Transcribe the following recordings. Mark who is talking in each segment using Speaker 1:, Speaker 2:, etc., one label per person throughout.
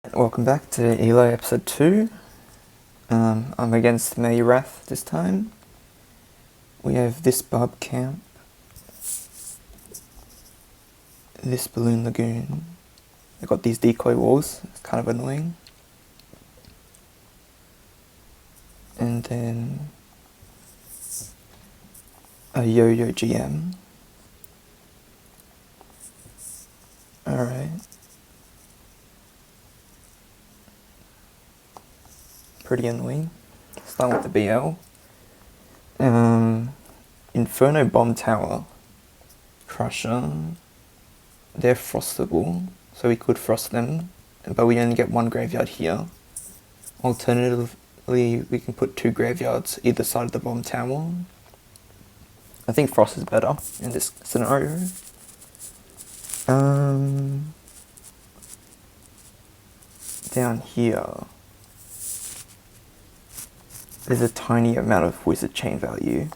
Speaker 1: Welcome back to Elo episode 2. I'm against Mayurath this time. We have this Barb Camp, this Balloon Lagoon. They've got these decoy walls, it's kind of annoying. And then a Yoyo GM. Alright. Pretty annoying. Start with the BL. Inferno Bomb Tower. Crusher. They're frostable, so we could frost them, but we only get one graveyard here. Alternatively, we can put 2 graveyards either side of the bomb tower. I think frost is better in this scenario. Down here, there's a tiny amount of wizard chain value,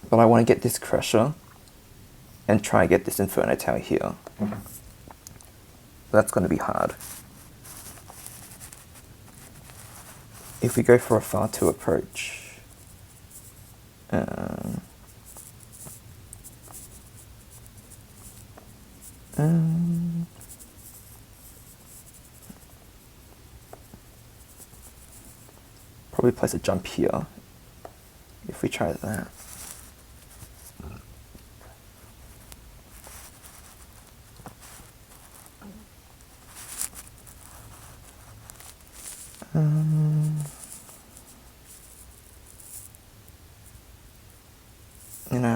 Speaker 1: but I want to get this crusher and try and get this inferno tower here. That's going to be hard. If we go for a Fa2 approach, probably place a jump here if we try that.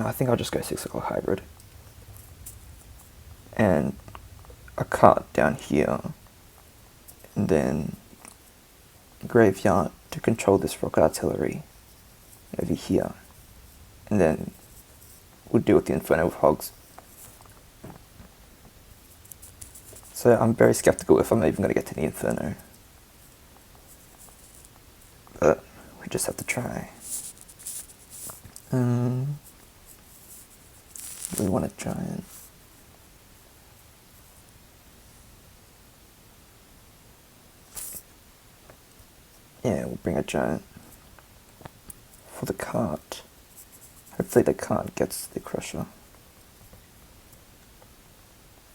Speaker 1: I think I'll just go 6 o'clock hybrid. And a cart down here. And then graveyard to control this rocket artillery over here. And then we'll deal with the Inferno with hogs. So I'm very skeptical if I'm even going to get to the Inferno. But we just have to try. We want a giant. Yeah, we'll bring a giant. For the cart. Hopefully the cart gets the crusher.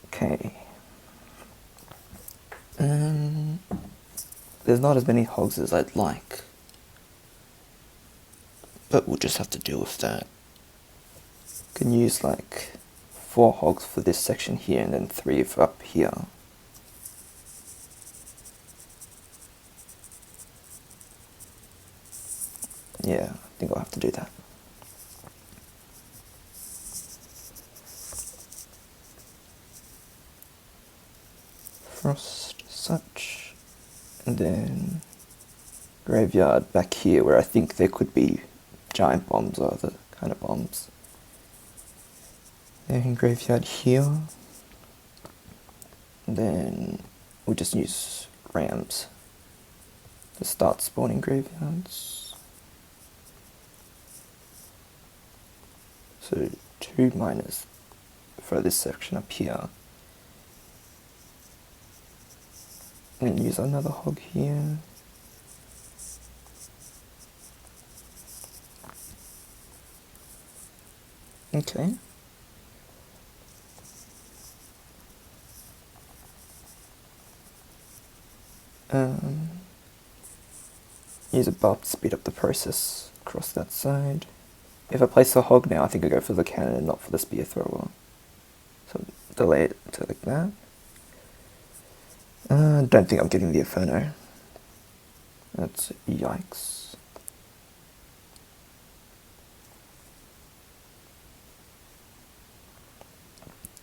Speaker 1: Okay. There's not as many hogs as I'd like. But we'll just have to deal with that. Can use like 4 hogs for this section here and then 3 for up here. Yeah, I think I'll have to do that. Frost, such, and then graveyard back here where I think there could be giant bombs or other kind of bombs. Then graveyard here. And then we'll just use rams to start spawning graveyards. So 2 miners for this section up here. And use another hog here. Okay. Use a buff to speed up the process across that side. If I place a hog now, I think I go for the cannon and not for the spear thrower. So delay it to like that. Don't think I'm getting the Inferno. That's yikes.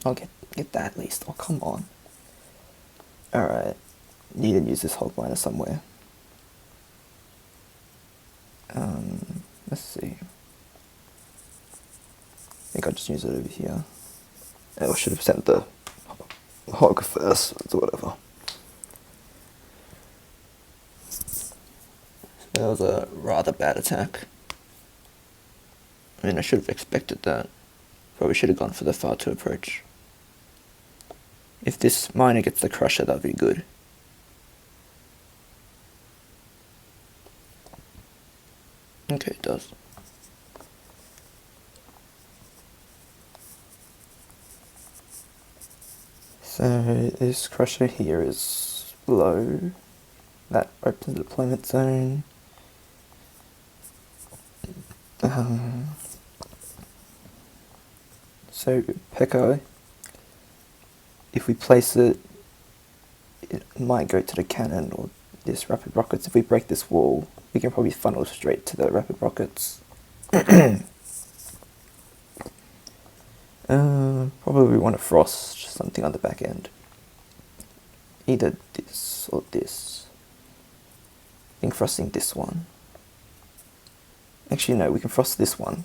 Speaker 1: I'll get that at least. Oh, come on. Alright. Need to use this hog miner somewhere. Let's see. I think I'll just use it over here. I should have sent the hog first, or whatever. That was a rather bad attack. I mean, I should have expected that. Probably should have gone for the Fa2 approach. If this miner gets the crusher, that'd be good. Okay, it does. So this crusher here is low. That opens the deployment zone. So Pekka, if we place it, it might go to the cannon or this rapid rockets. If we break this wall, we can probably funnel straight to the rapid rockets. Probably we want to frost something on the back end. Either this or this. I think frosting this one. Actually no, we can frost this one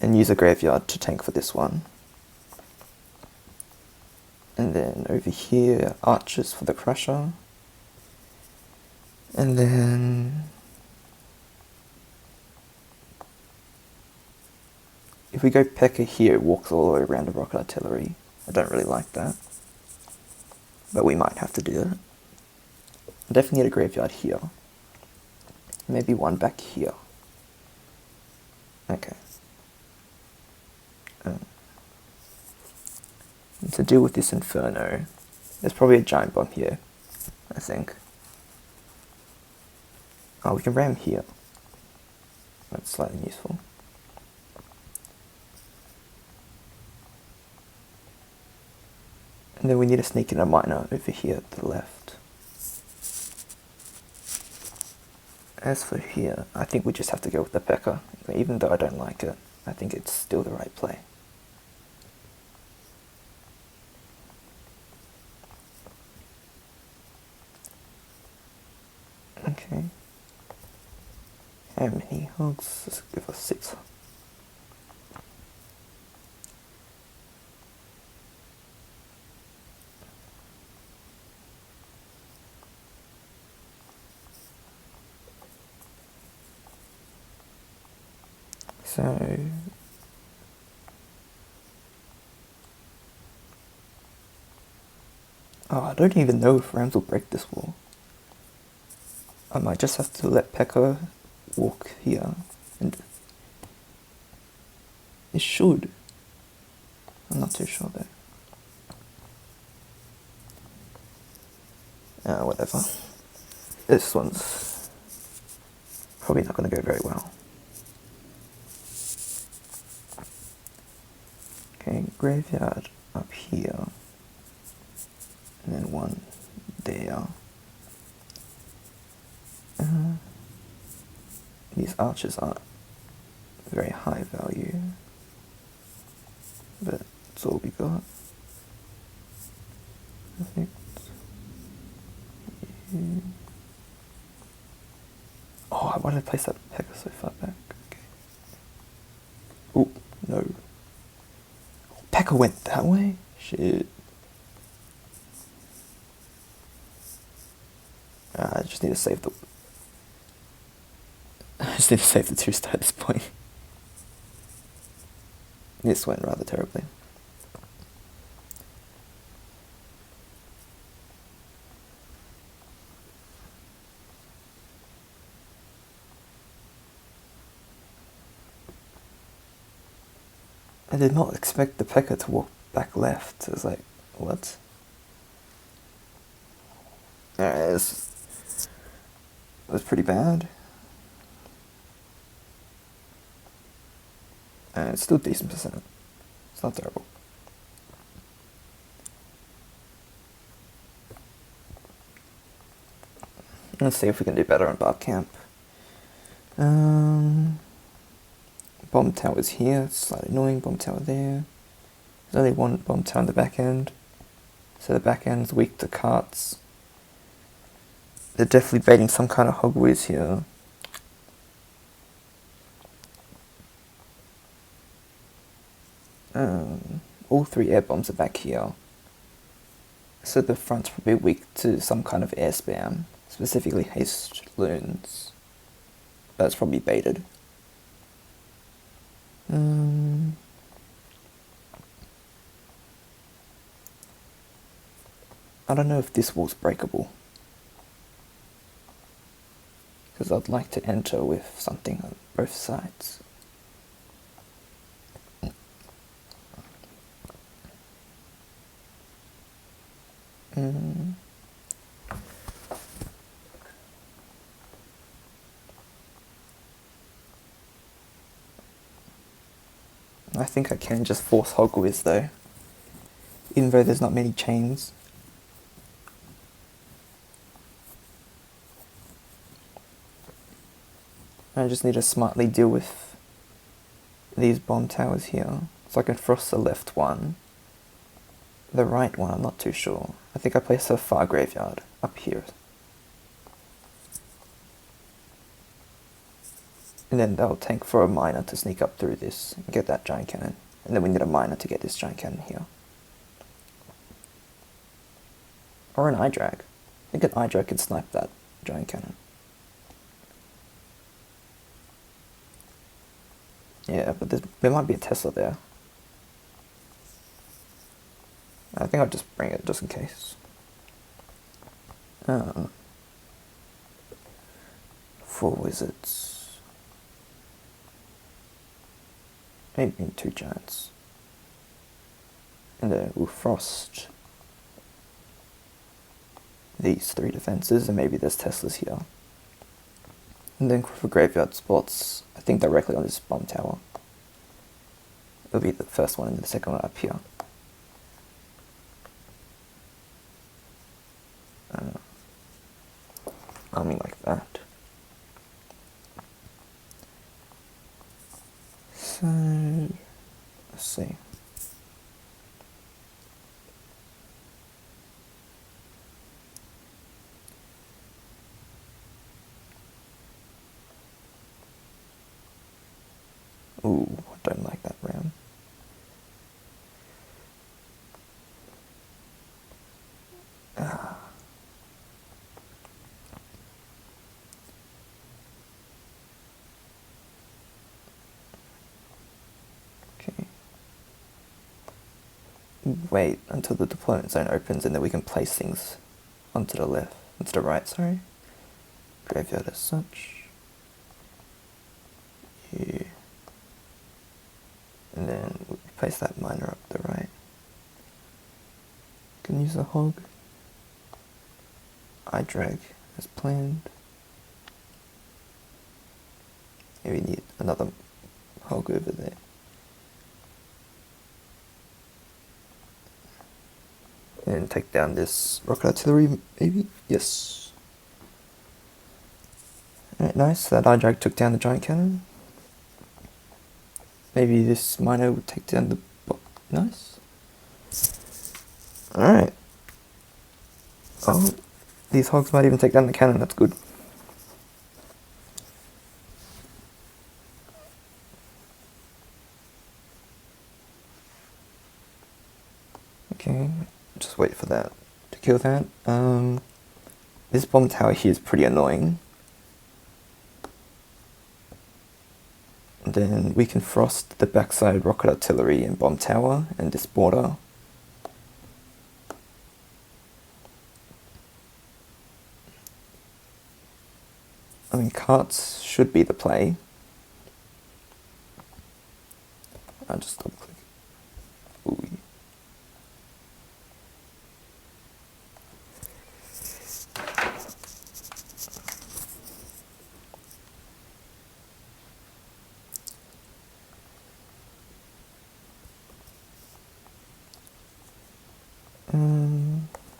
Speaker 1: and use a graveyard to tank for this one. And then over here, archers for the crusher. And then if we go Pekka here, it walks all the way around the rocket artillery. I don't really like that, but we might have to do it. I definitely need a graveyard here. Maybe one back here. Okay. And to deal with this inferno, there's probably a giant bomb here, I think. Oh, we can ram here. That's slightly useful. And then we need to sneak in a miner over here to the left. As for here, I think we just have to go with the Pekka. Even though I don't like it, I think it's still the right play. Okay. How many hogs? Let's give us 6. So I don't even know if Rams will break this wall. I might just have to let Pekka walk here, and it should. I'm not too sure though. Whatever. This one's probably not going to go very well. Okay, graveyard up here, and then one there. These archers aren't very high value, but it's all we got. Perfect. Yeah. Oh, I wanted to place that Pekka so far back. Okay. Oh, no. Pekka went that way? Shit. I just need to save the... I just need to save the 2-star at this point. This went rather terribly. I did not expect the Pekka to walk back left. I was like, what? Alright, it was pretty bad. And it's still decent percent. It's not terrible. Let's see if we can do better on Barb Camp. Bomb tower's here, it's slightly annoying. Bomb tower there. There's only one bomb tower on the back end, so the back end's weak to carts. They're definitely baiting some kind of hog whiz here. All 3 air bombs are back here, so the front's probably weak to some kind of air spam, specifically haste loons. That's probably baited. I don't know if this wall's breakable. because I'd like to enter with something on both sides. I think I can just force Hogwarts though, even though there's not many chains. I just need to smartly deal with these bomb towers here. So I can frost the left one. The right one, I'm not too sure. I think I placed a far graveyard up here. And then they'll tank for a miner to sneak up through this and get that giant cannon. And then we need a miner to get this giant cannon here. Or an eye drag. I think an eye drag can snipe that giant cannon. Yeah, but there might be a Tesla there. I think I'll just bring it just in case. 4 wizards. Maybe 2 giants. And then we'll frost these 3 defenses, and maybe there's Teslas here. And then for graveyard spots, I think directly on this bomb tower. It'll be the first one and the second one up here. I mean like that. So, let's see. Ooh, I don't like that round. Okay. Wait until the deployment zone opens and then we can place things onto the left, onto the right, sorry. Graveyard as such. Yeah. And then we place that miner up the right. Can use a hog. I drag as planned. Maybe need another hog over there. And take down this rocket artillery, maybe? Yes. Alright, nice. That eye drag took down the giant cannon. Maybe this miner would take down the... Nice. Alright. Oh, these hogs might even take down the cannon, that's good. Okay, just wait for that to kill that. This bomb tower here is pretty annoying. And then we can frost the backside rocket artillery and bomb tower and this border. I mean, carts should be the play. I'll just double click. Ooh.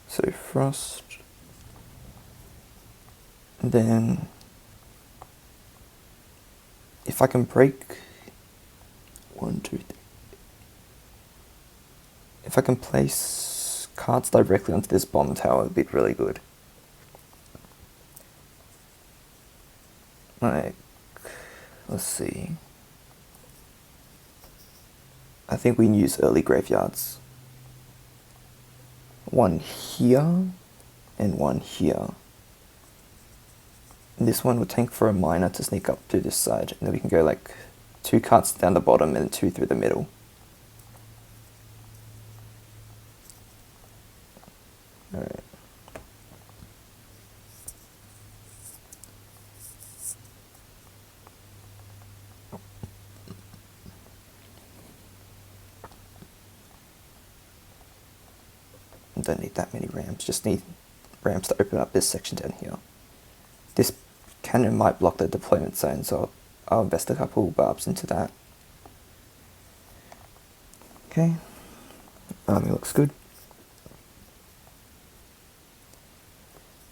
Speaker 1: So frost. And then if I can break 1, 2, 3. If I can place cards directly onto this bomb tower, it'd be really good. Like, let's see. I think we can use early graveyards. 1 here and 1 here. And this one will tank for a miner to sneak up to this side, and then we can go like 2 carts down the bottom and 2 through the middle. Alright. don't need that many ramps, just need ramps to open up this section down here. This cannon might block the deployment zone, so I'll invest a couple barbs into that. Okay, army looks good.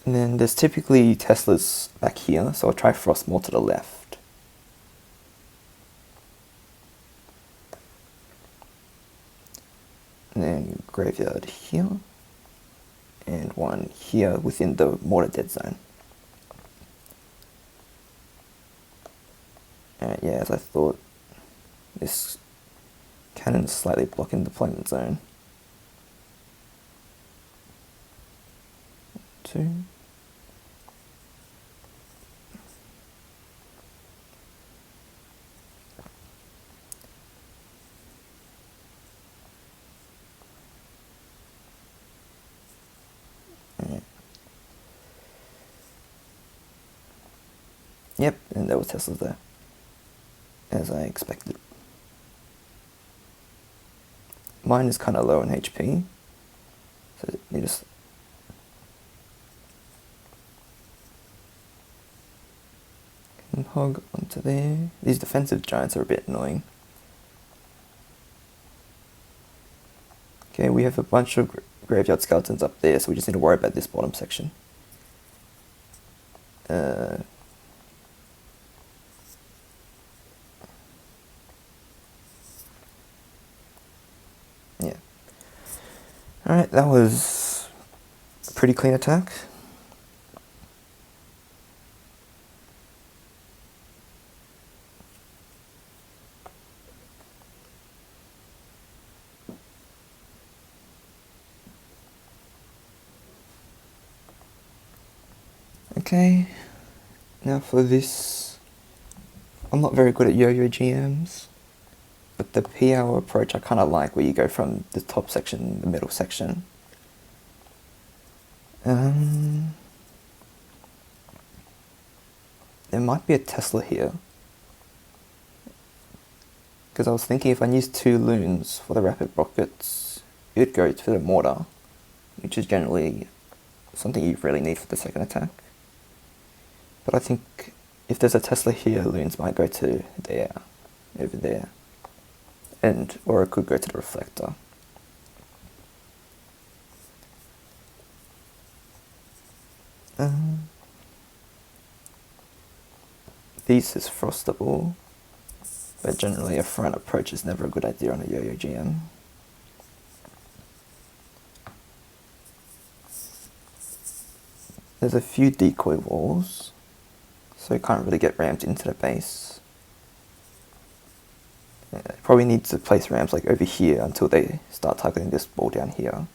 Speaker 1: And then there's typically Teslas back here, so I'll try Frost more to the left. And then Graveyard here, and one here within the mortar dead zone. And yeah, as I thought, this cannon is slightly blocking the deployment zone. 2. Yep, and there were Teslas there, as I expected. Mine is kind of low in HP, so you just can hog onto there. These defensive giants are a bit annoying. Okay, we have a bunch of graveyard skeletons up there, so we just need to worry about this bottom section. Yeah. Alright, that was a pretty clean attack. Okay, now for this, I'm not very good at Yoyo GMs, but the PO approach I kind of like, where you go from the top section, the middle section. There might be a Tesla here, because I was thinking if I use 2 loons for the rapid rockets, it would go to the mortar, which is generally something you really need for the second attack. But I think if there's a Tesla here, loons might go to there, over there, or it could go to the reflector. This is frostable, but generally a front approach is never a good idea on a Yoyo GM. There's a few decoy walls, so you can't really get rammed into the base. Probably need to place rams like over here until they start targeting this wall down here.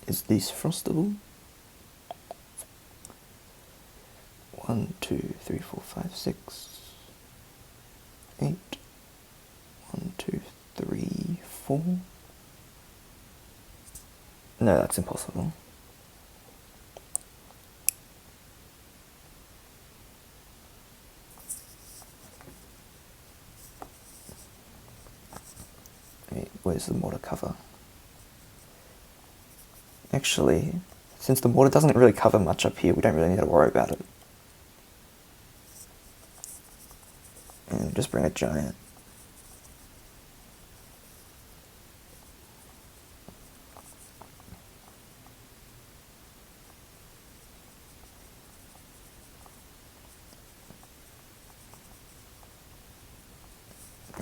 Speaker 1: Is this frostable? 1, 2, 3, 4, 5, 6, 8. 1, 2, 3, 4. No, that's impossible. Wait, where's the mortar cover? Actually, since the mortar doesn't really cover much up here, we don't really need to worry about it. And just bring a giant.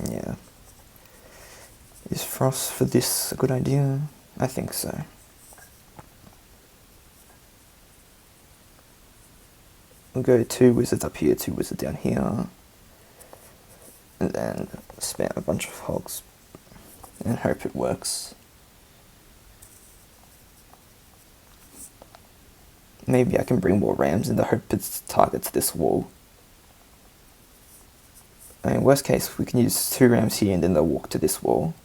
Speaker 1: Yeah. Is frost for this a good idea? I think so. We'll go 2 wizards up here, 2 wizards down here. And then spam a bunch of hogs and hope it works. Maybe I can bring more rams in the hope it targets this wall. I mean, worst case, we can use 2 rams here and then they'll walk to this wall.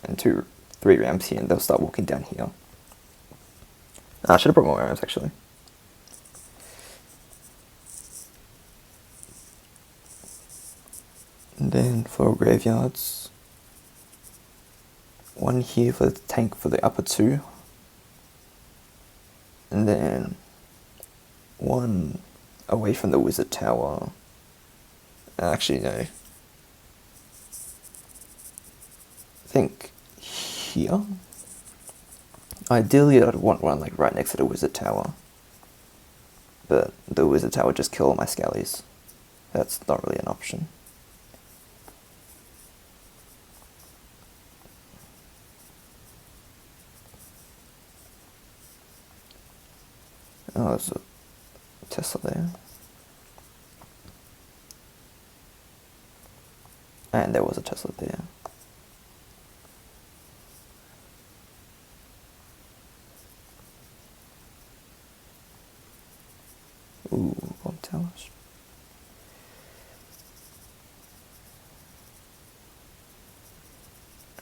Speaker 1: And 3 rams here and they'll start walking down here. I should have brought more rams actually. And then for graveyards, one here for the tank for the upper two, and then one away from the wizard tower. Actually, no. I think here. Ideally, I'd want one like right next to the wizard tower, but the wizard tower would just kill all my skellies. That's not really an option. Oh, there's a Tesla there. And there was a Tesla there. Ooh, bomb towers.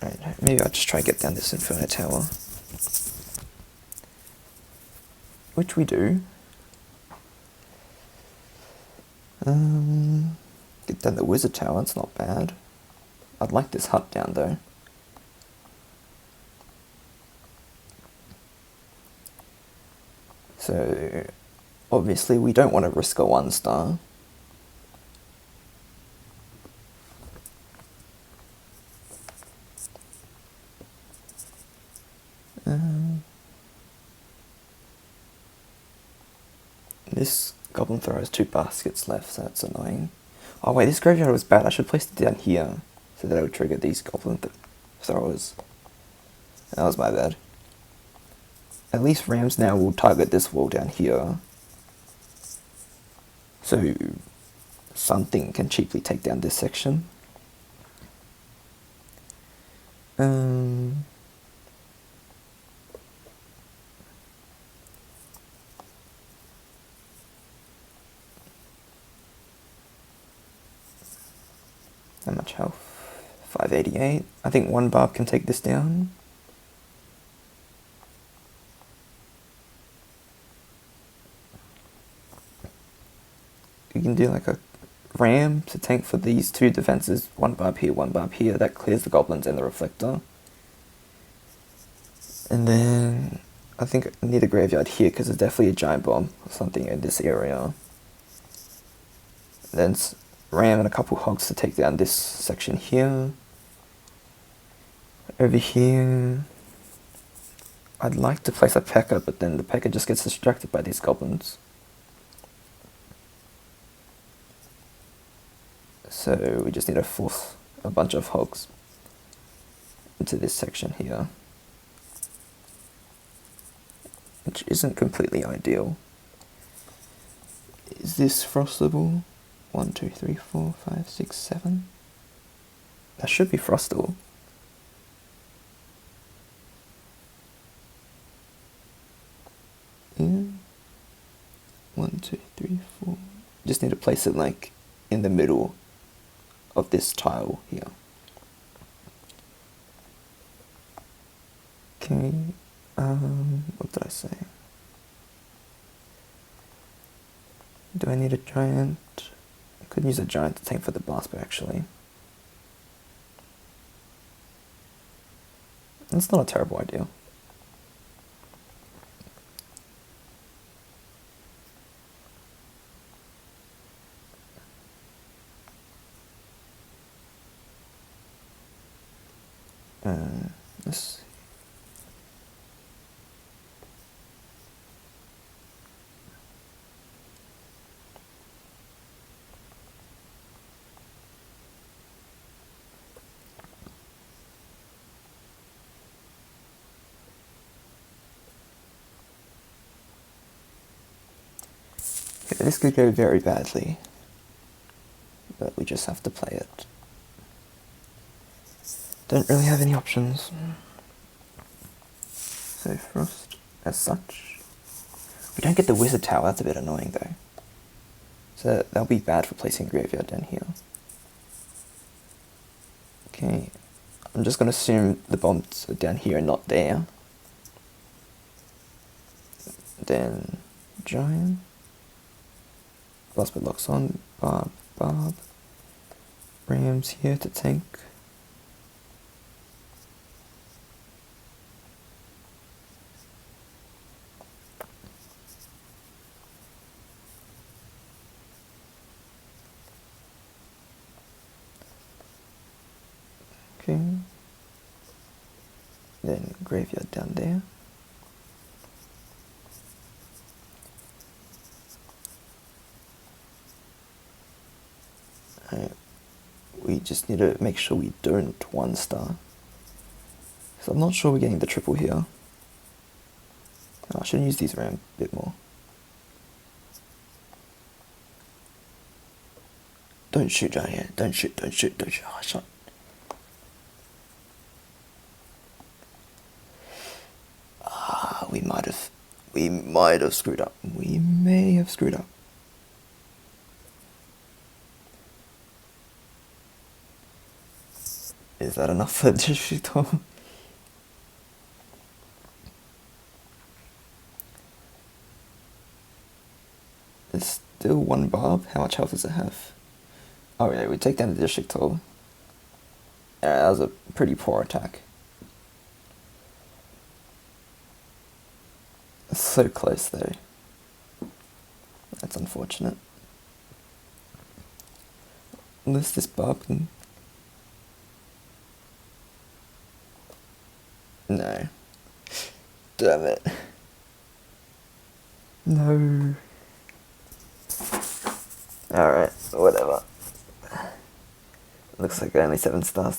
Speaker 1: Alright, maybe I'll just try to get down this Inferno tower. Which we do. Get down the wizard tower, it's not bad. I'd like this hut down though. So, obviously we don't want to risk a 1-star. This goblin thrower has 2 baskets left, so that's annoying. Oh wait, this graveyard was bad. I should place it down here so that it would trigger these goblin throwers. That was my bad. At least Rams now will target this wall down here, so something can cheaply take down this section. How much health? 588. I think 1 barb can take this down. You can do like a ram to tank for these 2 defenses. 1 barb here, 1 barb here. That clears the goblins and the reflector. And then I think I need a graveyard here because there's definitely a giant bomb or something in this area. Then ram and a couple hogs to take down this section here. Over here, I'd like to place a P.E.K.K.A, but then the P.E.K.K.A just gets distracted by these goblins. So we just need to force a bunch of hogs into this section here, which isn't completely ideal. Is this frostable? 1, 2, 3, 4, 5, 6, 7. That should be frostable. Yeah. 1, 2, 3, 4. Just need to place it like in the middle of this tile here. Okay. What did I say? Do I need a giant? I could use a giant to tank for the boss, but actually, that's not a terrible idea. Let's see. Okay, this could go very badly, but we just have to play it. Don't really have any options. So frost as such. We don't get the wizard tower, that's a bit annoying though. So that'll be bad for placing graveyard down here. Okay, I'm just gonna assume the bombs are down here and not there. Then giant. Last bit locks on, barb, barb. Rams here to tank. Okay. Then graveyard down there. Alright. We just need to make sure we don't 1-star. So I'm not sure we're getting the triple here. I should use these ram a bit more. Don't shoot, Giant. Don't shoot. Oh, shot. We might have screwed up. We may have screwed up. Is that enough for district hall? There's still one barb. How much health does it have? Oh yeah, we take down the district hall. Yeah, that was a pretty poor attack. So close though. That's unfortunate. Unless this barb can... No. Damn it. No. Alright, whatever. Looks like only 7 stars.